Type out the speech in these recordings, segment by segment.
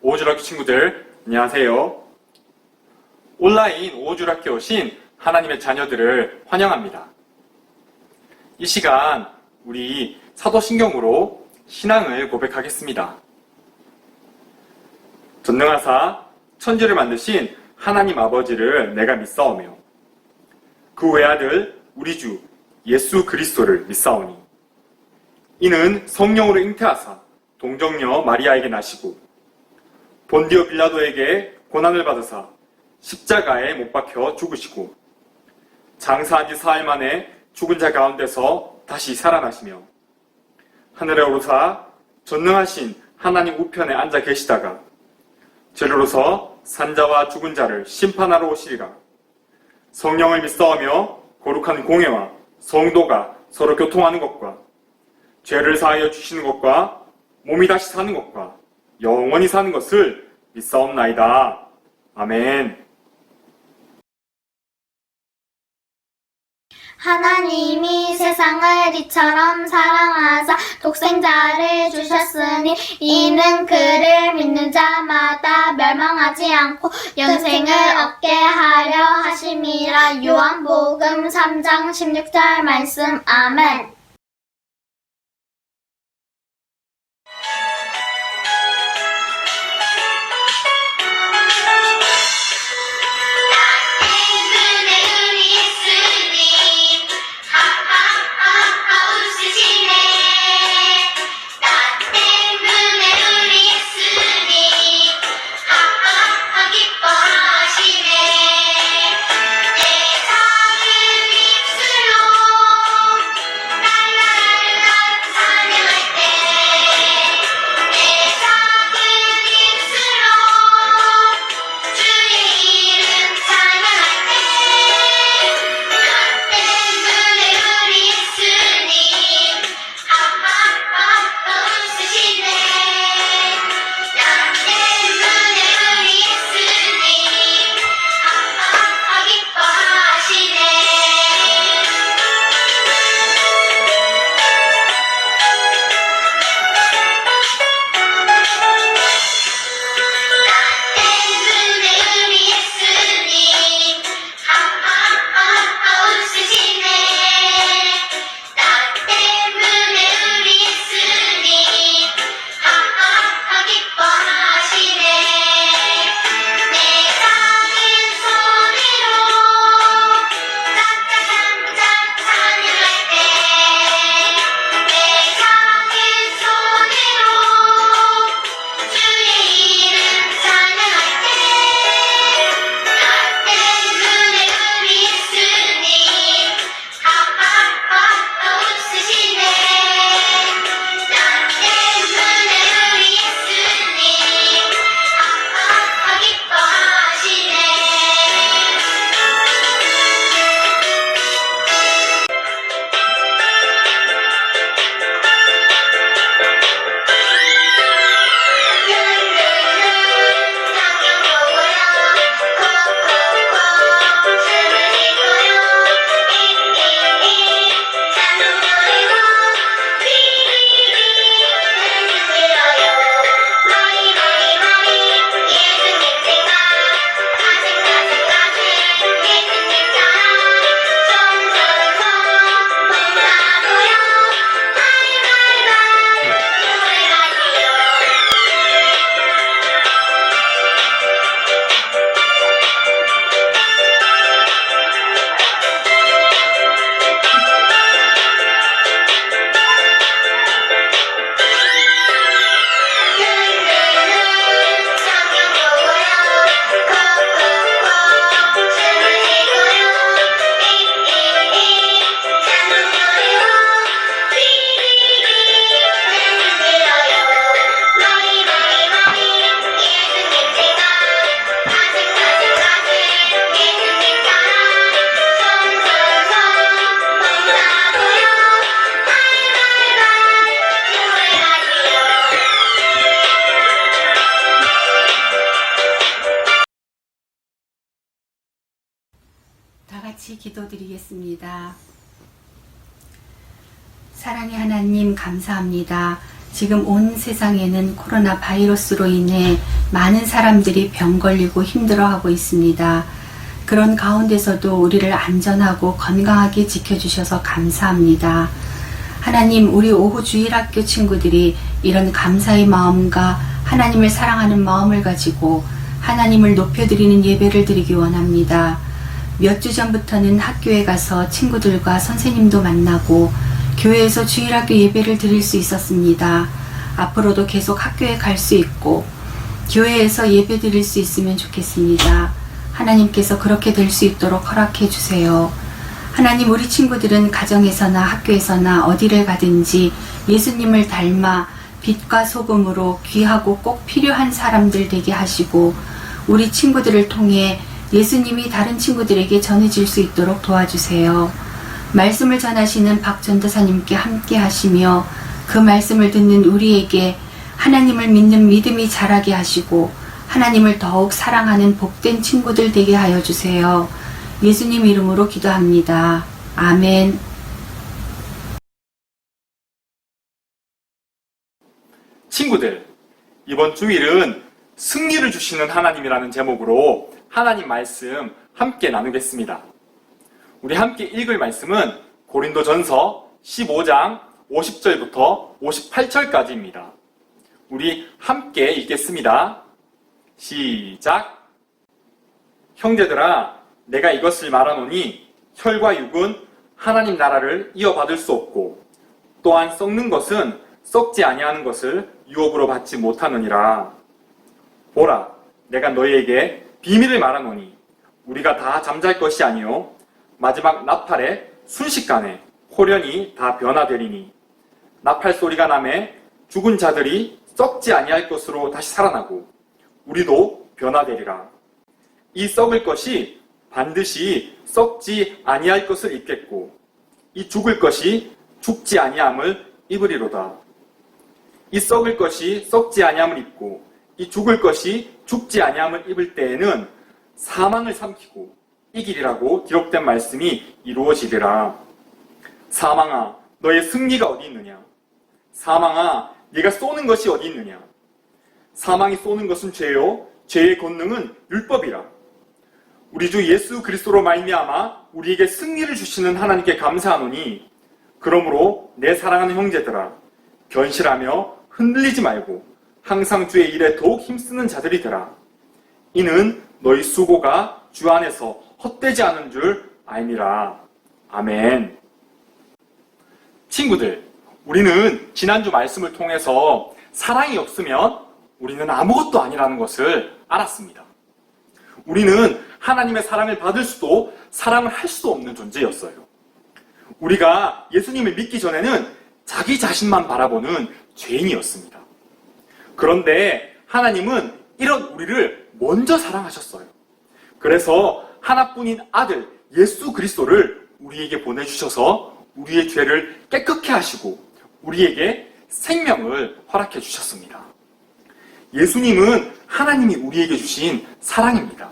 오호주학교 친구들, 안녕하세요. 온라인 오호주학교에 오신 하나님의 자녀들을 환영합니다. 이 시간 우리 사도신경으로 신앙을 고백하겠습니다. 전능하사 천지를 만드신 하나님 아버지를 내가 믿사오며 그 외아들 우리 주 예수 그리스도를 믿사오니 이는 성령으로 잉태하사 동정녀 마리아에게 나시고 본디오 빌라도에게 고난을 받으사 십자가에 못 박혀 죽으시고 장사한 지 사흘 만에 죽은 자 가운데서 다시 살아나시며 하늘에 오르사 전능하신 하나님 우편에 앉아 계시다가 죄로서 산자와 죽은 자를 심판하러 오시리라. 성령을 믿사오며 거룩한 공회와 성도가 서로 교통하는 것과 죄를 사하여 주시는 것과 몸이 다시 사는 것과 영원히 사는 것을 믿사옵나이다. 아멘. 하나님이 세상을 이처럼 사랑하사 독생자를 주셨으니 이는 그를 믿는 자마다 멸망하지 않고 영생을 얻게 하려 하심이라. 요한복음 3장 16절 말씀. 아멘. 같이 기도드리겠습니다. 사랑의 하나님 감사합니다. 지금 온 세상에는 코로나 바이러스로 인해 많은 사람들이 병 걸리고 힘들어하고 있습니다. 그런 가운데서도 우리를 안전하고 건강하게 지켜주셔서 감사합니다. 하나님, 우리 오후 주일학교 친구들이 이런 감사의 마음과 하나님을 사랑하는 마음을 가지고 하나님을 높여드리는 예배를 드리기 원합니다. 몇 주 전부터는 학교에 가서 친구들과 선생님도 만나고 교회에서 주일학교 예배를 드릴 수 있었습니다. 앞으로도 계속 학교에 갈 수 있고 교회에서 예배 드릴 수 있으면 좋겠습니다. 하나님께서 그렇게 될 수 있도록 허락해 주세요. 하나님, 우리 친구들은 가정에서나 학교에서나 어디를 가든지 예수님을 닮아 빛과 소금으로 귀하고 꼭 필요한 사람들 되게 하시고 우리 친구들을 통해 예수님이 다른 친구들에게 전해질 수 있도록 도와주세요. 말씀을 전하시는 박 전도사님께 함께 하시며 그 말씀을 듣는 우리에게 하나님을 믿는 믿음이 자라게 하시고 하나님을 더욱 사랑하는 복된 친구들 되게 하여 주세요. 예수님 이름으로 기도합니다. 아멘. 친구들, 이번 주일은 승리를 주시는 하나님이라는 제목으로 하나님 말씀 함께 나누겠습니다. 우리 함께 읽을 말씀은 고린도전서 15장 50절부터 58절까지입니다. 우리 함께 읽겠습니다. 시작. 형제들아, 내가 이것을 말하노니 혈과 육은 하나님 나라를 이어받을 수 없고 또한 썩는 것은 썩지 아니하는 것을 유업으로 받지 못하느니라. 보라, 내가 너희에게 비밀을 말하노니 우리가 다 잠잘 것이 아니요 마지막 나팔에 순식간에 호련히 다 변화되리니 나팔 소리가 나매 죽은 자들이 썩지 아니할 것으로 다시 살아나고 우리도 변화되리라. 이 썩을 것이 반드시 썩지 아니할 것을 입겠고 이 죽을 것이 죽지 아니함을 입으리로다. 이 썩을 것이 썩지 아니함을 입고 이 죽을 것이 죽지 아니함을 입을 때에는 사망을 삼키고 이기리라고 기록된 말씀이 이루어지리라. 사망아, 너의 승리가 어디 있느냐? 사망아, 네가 쏘는 것이 어디 있느냐? 사망이 쏘는 것은 죄요, 죄의 권능은 율법이라. 우리 주 예수 그리스도로 말미암아 우리에게 승리를 주시는 하나님께 감사하노니 그러므로 내 사랑하는 형제들아, 견실하며 흔들리지 말고 항상 주의 일에 더욱 힘쓰는 자들이 되라. 이는 너희 수고가 주 안에서 헛되지 않은 줄 알미라. 아멘. 친구들, 우리는 지난주 말씀을 통해서 사랑이 없으면 우리는 아무것도 아니라는 것을 알았습니다. 우리는 하나님의 사랑을 받을 수도 사랑을 할 수도 없는 존재였어요. 우리가 예수님을 믿기 전에는 자기 자신만 바라보는 죄인이었습니다. 그런데 하나님은 이런 우리를 먼저 사랑하셨어요. 그래서 하나뿐인 아들 예수 그리스도를 우리에게 보내주셔서 우리의 죄를 깨끗게 하시고 우리에게 생명을 허락해 주셨습니다. 예수님은 하나님이 우리에게 주신 사랑입니다.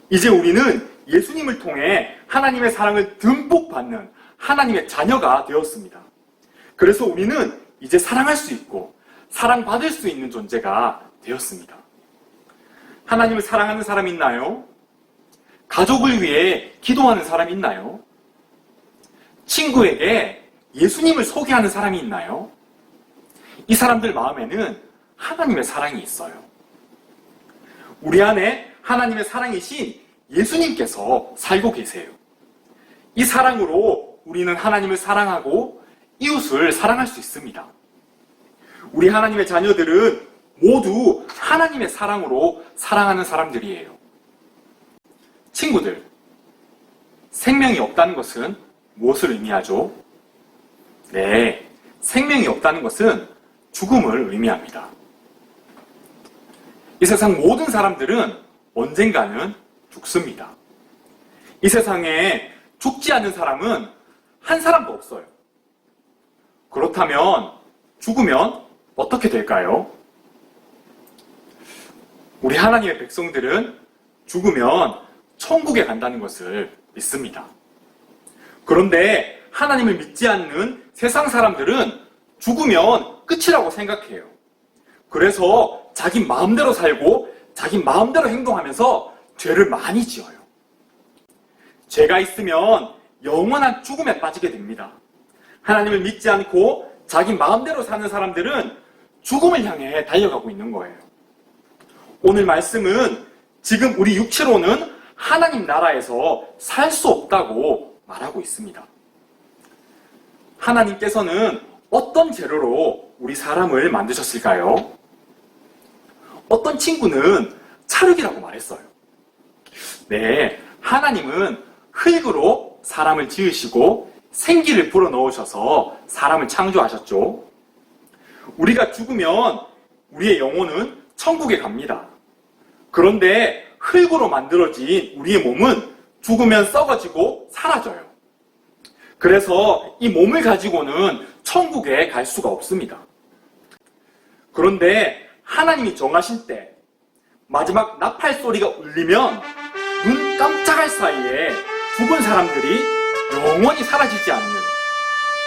이제 우리는 예수님을 통해 하나님의 사랑을 듬뿍 받는 하나님의 자녀가 되었습니다. 그래서 우리는 이제 사랑할 수 있고 사랑받을 수 있는 존재가 되었습니다. 하나님을 사랑하는 사람 있나요? 가족을 위해 기도하는 사람 있나요? 친구에게 예수님을 소개하는 사람이 있나요? 이 사람들 마음에는 하나님의 사랑이 있어요. 우리 안에 하나님의 사랑이신 예수님께서 살고 계세요. 이 사랑으로 우리는 하나님을 사랑하고 이웃을 사랑할 수 있습니다. 우리 하나님의 자녀들은 모두 하나님의 사랑으로 사랑하는 사람들이에요. 친구들, 생명이 없다는 것은 무엇을 의미하죠? 네, 생명이 없다는 것은 죽음을 의미합니다. 이 세상 모든 사람들은 언젠가는 죽습니다. 이 세상에 죽지 않는 사람은 한 사람도 없어요. 그렇다면 죽으면 어떻게 될까요? 우리 하나님의 백성들은 죽으면 천국에 간다는 것을 믿습니다. 그런데 하나님을 믿지 않는 세상 사람들은 죽으면 끝이라고 생각해요. 그래서 자기 마음대로 살고 자기 마음대로 행동하면서 죄를 많이 지어요. 죄가 있으면 영원한 죽음에 빠지게 됩니다. 하나님을 믿지 않고 자기 마음대로 사는 사람들은 죽음을 향해 달려가고 있는 거예요. 오늘 말씀은 지금 우리 육체로는 하나님 나라에서 살 수 없다고 말하고 있습니다. 하나님께서는 어떤 재료로 우리 사람을 만드셨을까요? 어떤 친구는 찰흙이라고 말했어요. 네, 하나님은 흙으로 사람을 지으시고 생기를 불어넣으셔서 사람을 창조하셨죠. 우리가 죽으면 우리의 영혼은 천국에 갑니다. 그런데 흙으로 만들어진 우리의 몸은 죽으면 썩어지고 사라져요. 그래서 이 몸을 가지고는 천국에 갈 수가 없습니다. 그런데 하나님이 정하신 때 마지막 나팔 소리가 울리면 눈 깜짝할 사이에 죽은 사람들이 영원히 사라지지 않는,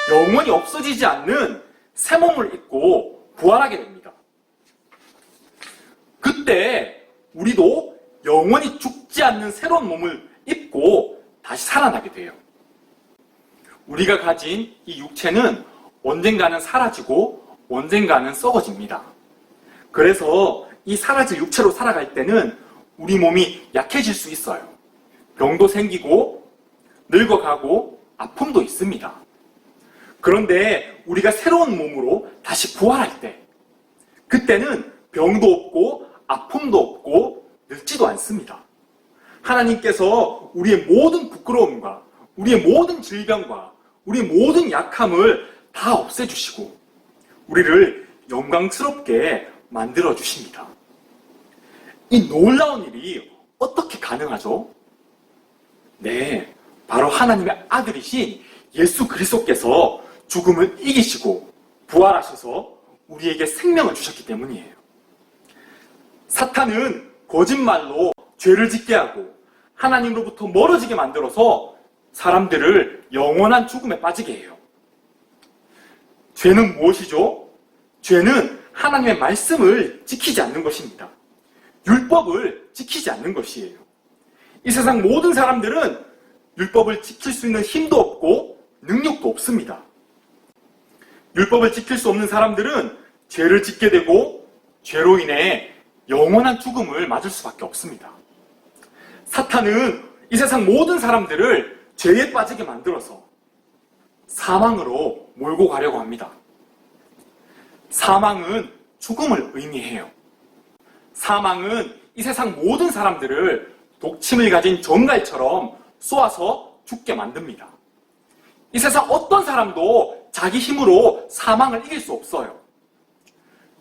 영원히 없어지지 않는 새 몸을 입고 부활하게 됩니다. 그때 우리도 영원히 죽지 않는 새로운 몸을 입고 다시 살아나게 돼요. 우리가 가진 이 육체는 언젠가는 사라지고 언젠가는 썩어집니다. 그래서 이 사라질 육체로 살아갈 때는 우리 몸이 약해질 수 있어요. 병도 생기고 늙어가고 아픔도 있습니다. 그런데 우리가 새로운 몸으로 다시 부활할 때, 그때는 병도 없고 아픔도 없고 늙지도 않습니다. 하나님께서 우리의 모든 부끄러움과 우리의 모든 질병과 우리의 모든 약함을 다 없애주시고 우리를 영광스럽게 만들어주십니다. 이 놀라운 일이 어떻게 가능하죠? 네, 바로 하나님의 아들이신 예수 그리스도께서 죽음을 이기시고 부활하셔서 우리에게 생명을 주셨기 때문이에요. 사탄은 거짓말로 죄를 짓게 하고 하나님으로부터 멀어지게 만들어서 사람들을 영원한 죽음에 빠지게 해요. 죄는 무엇이죠? 죄는 하나님의 말씀을 지키지 않는 것입니다. 율법을 지키지 않는 것이에요. 이 세상 모든 사람들은 율법을 지킬 수 있는 힘도 없고 능력도 없습니다. 율법을 지킬 수 없는 사람들은 죄를 짓게 되고 죄로 인해 영원한 죽음을 맞을 수밖에 없습니다. 사탄은 이 세상 모든 사람들을 죄에 빠지게 만들어서 사망으로 몰고 가려고 합니다. 사망은 죽음을 의미해요. 사망은 이 세상 모든 사람들을 독침을 가진 정갈처럼 쏘아서 죽게 만듭니다. 이 세상 어떤 사람도 자기 힘으로 사망을 이길 수 없어요.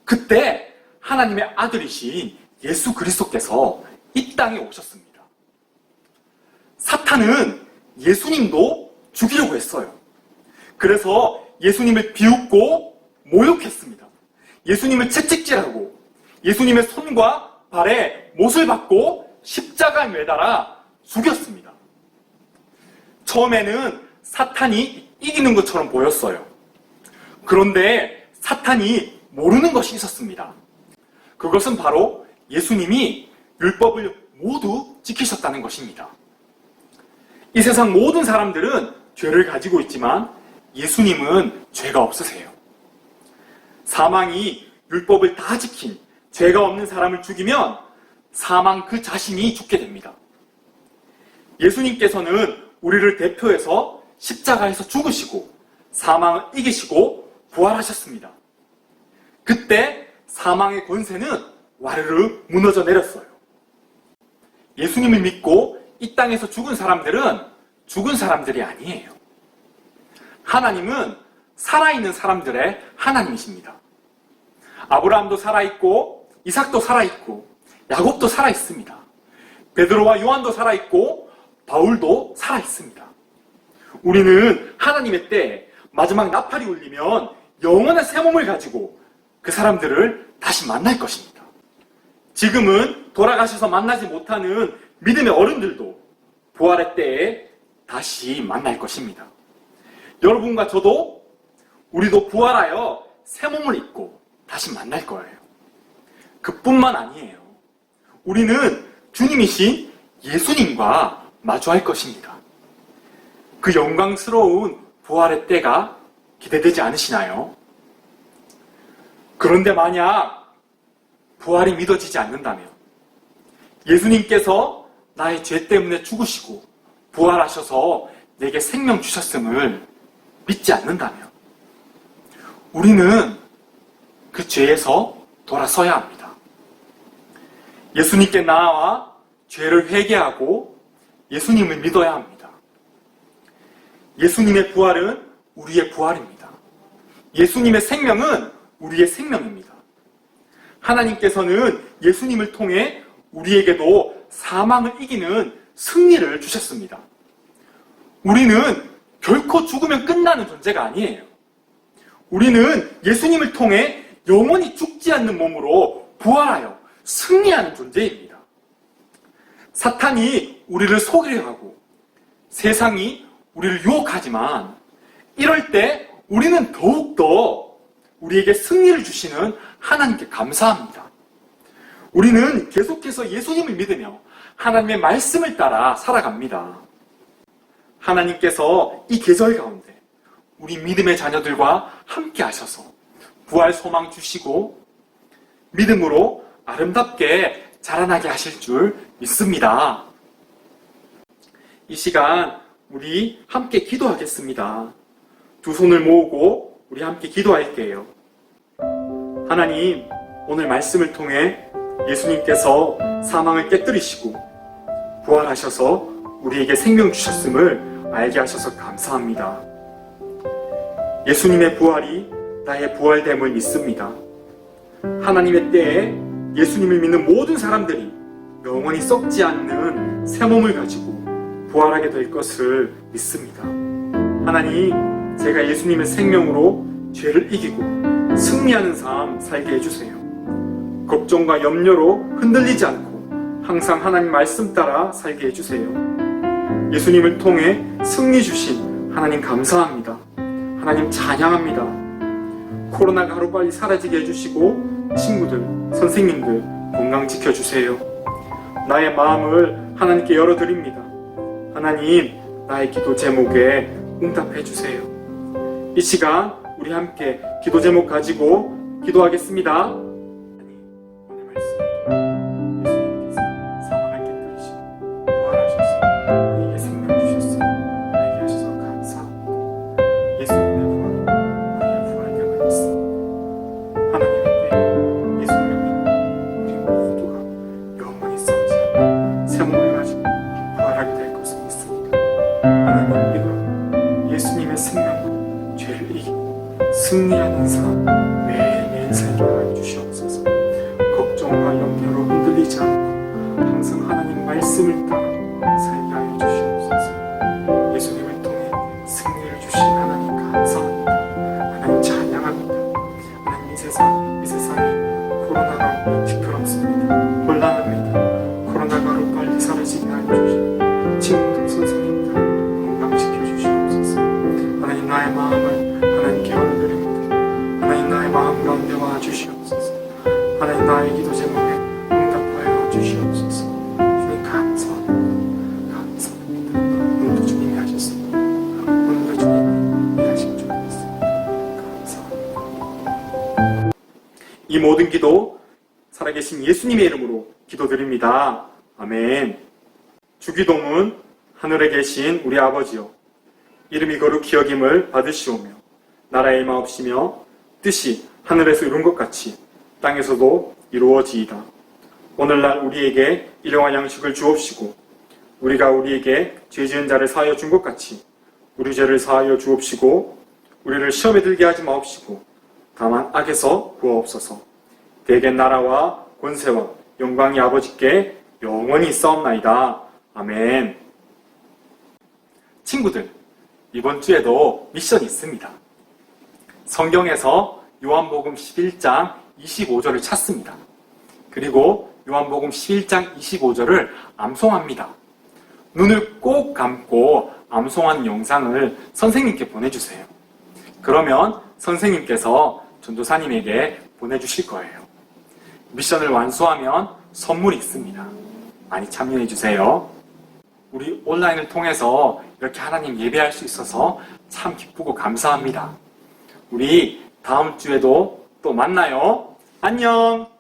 그때 하나님의 아들이신 예수 그리스도께서 이 땅에 오셨습니다. 사탄은 예수님도 죽이려고 했어요. 그래서 예수님을 비웃고 모욕했습니다. 예수님을 채찍질하고 예수님의 손과 발에 못을 박고 십자가에 매달아 죽였습니다. 처음에는 사탄이 이기는 것처럼 보였어요. 그런데 사탄이 모르는 것이 있었습니다. 그것은 바로 예수님이 율법을 모두 지키셨다는 것입니다. 이 세상 모든 사람들은 죄를 가지고 있지만 예수님은 죄가 없으세요. 사망이 율법을 다 지킨 죄가 없는 사람을 죽이면 사망 그 자신이 죽게 됩니다. 예수님께서는 우리를 대표해서 십자가에서 죽으시고 사망을 이기시고 부활하셨습니다. 그때 사망의 권세는 와르르 무너져 내렸어요. 예수님을 믿고 이 땅에서 죽은 사람들은 죽은 사람들이 아니에요. 하나님은 살아있는 사람들의 하나님이십니다. 아브라함도 살아있고 이삭도 살아있고 야곱도 살아있습니다. 베드로와 요한도 살아있고 바울도 살아있습니다. 우리는 하나님의 때에 마지막 나팔이 울리면 영원한 새 몸을 가지고 그 사람들을 다시 만날 것입니다. 지금은 돌아가셔서 만나지 못하는 믿음의 어른들도 부활의 때에 다시 만날 것입니다. 여러분과 저도 우리도 부활하여 새 몸을 입고 다시 만날 거예요. 그뿐만 아니에요. 우리는 주님이신 예수님과 마주할 것입니다. 그 영광스러운 부활의 때가 기대되지 않으시나요? 그런데 만약 부활이 믿어지지 않는다면, 예수님께서 나의 죄 때문에 죽으시고 부활하셔서 내게 생명 주셨음을 믿지 않는다면, 우리는 그 죄에서 돌아서야 합니다. 예수님께 나아와 죄를 회개하고 예수님을 믿어야 합니다. 예수님의 부활은 우리의 부활입니다. 예수님의 생명은 우리의 생명입니다. 하나님께서는 예수님을 통해 우리에게도 사망을 이기는 승리를 주셨습니다. 우리는 결코 죽으면 끝나는 존재가 아니에요. 우리는 예수님을 통해 영원히 죽지 않는 몸으로 부활하여 승리하는 존재입니다. 사탄이 우리를 속이려 하고 세상이 우리를 유혹하지만, 이럴 때 우리는 더욱더 우리에게 승리를 주시는 하나님께 감사합니다. 우리는 계속해서 예수님을 믿으며 하나님의 말씀을 따라 살아갑니다. 하나님께서 이 계절 가운데 우리 믿음의 자녀들과 함께 하셔서 부활 소망 주시고 믿음으로 아름답게 자라나게 하실 줄 믿습니다. 이 시간 우리 함께 기도하겠습니다. 두 손을 모으고 우리 함께 기도할게요. 하나님, 오늘 말씀을 통해 예수님께서 사망을 깨뜨리시고 부활하셔서 우리에게 생명 주셨음을 알게 하셔서 감사합니다. 예수님의 부활이 나의 부활됨을 믿습니다. 하나님의 때에 예수님을 믿는 모든 사람들이 영원히 썩지 않는 새 몸을 가지고 부활하게 될 것을 믿습니다. 하나님, 제가 예수님의 생명으로 죄를 이기고 승리하는 삶 살게 해주세요. 걱정과 염려로 흔들리지 않고 항상 하나님 말씀 따라 살게 해주세요. 예수님을 통해 승리 주신 하나님 감사합니다. 하나님 찬양합니다. 코로나가 하루빨리 사라지게 해주시고 친구들, 선생님들 건강 지켜주세요. 나의 마음을 하나님께 열어드립니다. 하나님, 나의 기도 제목에 응답해 주세요. 이 시간 우리 함께 기도 제목 가지고 기도하겠습니다. 하나님, 오늘 말씀 예수님께서 사망을 깨뜨리시고 부활하셔서 우리에게 생명 주셨으니 알게 하셔서 감사합니다. 예수님의 부활, 우리의 부활됨을 믿습니다. 하나님의 때에 예수님을 믿는 우리 모두가 영원히 썩지 않는 새 몸을 가지고 부활하게 될 것을 믿습니다. 하나님, 이거 예수님의 생명으로 죄를 이기고 승리하는 삶 매일매일 살게 하여 주시옵소서. 걱정과 염려로 흔들리지 않고 항상 하나님 말씀을 따라 살게 하여 주시옵소서. 예수님을 통해 승리를 주신 하나님 감사합니다. 하나님 찬양합니다. 하나님, 이 세상이 코로나로 시끄럽습니다. 혼란합니다. 코로나가 하루빨리 사라지게 하여 주시고 친구들, 선생님들 건강시켜 주시옵소서. 하나님, 나의 마음을 하나님께 열어드립니다. 하나님, 나의 마음 가운데 와 주시옵소서. 하나님, 나의 기도 제목에 응답하여 주시옵소서. 주님 감사합니다. 감사합니다. 오늘도 주님이 하셨습니다. 오늘도 주님이 일하실 줄 믿습니다. 감사합니다. 이 모든 기도 살아계신 예수님의 이름으로 기도드립니다. 아멘. 주기도문. 하늘에 계신 우리 아버지여, 이름이 거룩히 여김을 받으시오며 나라의 임하옵시며 뜻이 하늘에서 이룬 것 같이 땅에서도 이루어지이다. 오늘날 우리에게 일용할 양식을 주옵시고 우리가 우리에게 죄 지은 자를 사하여 준 것 같이 우리 죄를 사하여 주옵시고 우리를 시험에 들게 하지 마옵시고 다만 악에서 구하옵소서. 대개 나라와 권세와 영광이 아버지께 영원히 있사옵나이다. 아멘. 친구들, 이번 주에도 미션이 있습니다. 성경에서 요한복음 11장 25절을 찾습니다. 그리고 요한복음 11장 25절을 암송합니다. 눈을 꼭 감고 암송하는 영상을 선생님께 보내주세요. 그러면 선생님께서 전도사님에게 보내주실 거예요. 미션을 완수하면 선물이 있습니다. 많이 참여해 주세요. 우리 온라인을 통해서 이렇게 하나님 예배할 수 있어서 참 기쁘고 감사합니다. 우리 다음 주에도 또 만나요. 안녕!